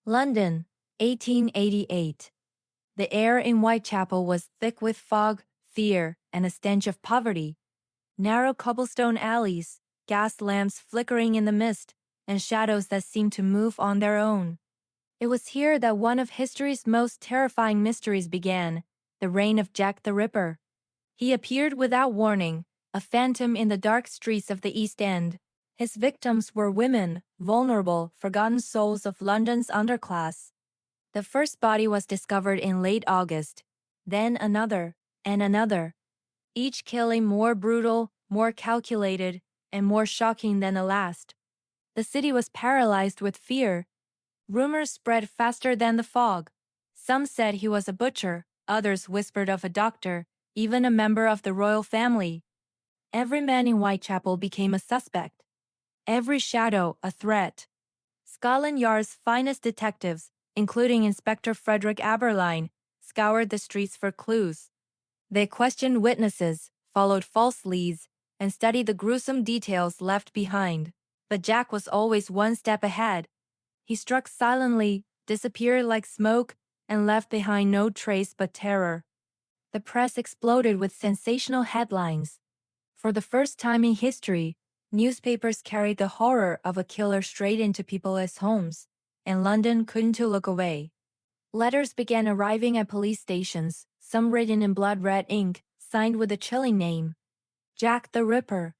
London, 1888. The air in Whitechapel was thick with fog, fear, and a stench of poverty. Narrow cobblestone alleys, gas lamps flickering in the mist, and shadows that seemed to move on their own. It was here that one of history's most terrifying mysteries began, the reign of Jack the Ripper. He appeared without warning, a phantom in the dark streets of the East End. His victims were women, vulnerable, forgotten souls of London's underclass. The first body was discovered in late August, then another, and another, each killing more brutal, more calculated, and more shocking than the last. The city was paralyzed with fear. Rumors spread faster than the fog. Some said he was a butcher, others whispered of a doctor, even a member of the royal family. Every man in Whitechapel became a suspect. Every shadow a threat. Scotland Yard's finest detectives, including Inspector Frederick Aberline, scoured the streets for clues. They questioned witnesses, followed false leads, and studied the gruesome details left behind. But Jack was always one step ahead. He struck silently, disappeared like smoke, and left behind no trace but terror. The press exploded with sensational headlines. For the first time in history, newspapers carried the horror of a killer straight into people's homes, and London couldn't look away. Letters began arriving at police stations, some written in blood-red ink, signed with a chilling name. Jack the Ripper.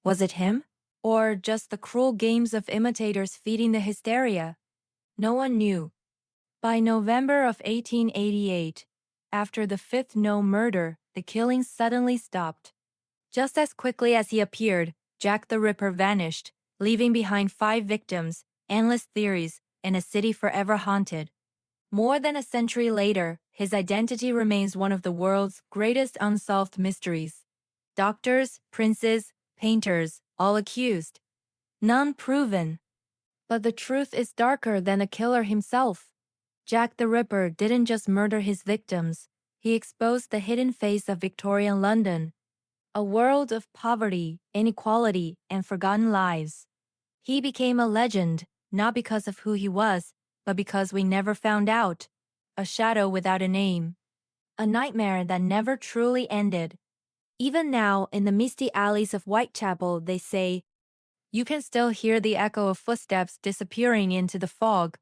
Was it him? Or just the cruel games of imitators feeding the hysteria? No one knew. By November of 1888, after the fifth known murder, the killings suddenly stopped. Just as quickly as he appeared, Jack the Ripper vanished, leaving behind 5 victims, endless theories, and a city forever haunted. More than a century later, his identity remains one of the world's greatest unsolved mysteries. Doctors, princes, painters, all accused. None proven. But the truth is darker than the killer himself. Jack the Ripper didn't just murder his victims, he exposed the hidden face of Victorian London. A world of poverty, inequality, and forgotten lives. He became a legend, not because of who he was, but because we never found out. A shadow without a name. A nightmare that never truly ended. Even now, in the misty alleys of Whitechapel, they say, you can still hear the echo of footsteps disappearing into the fog.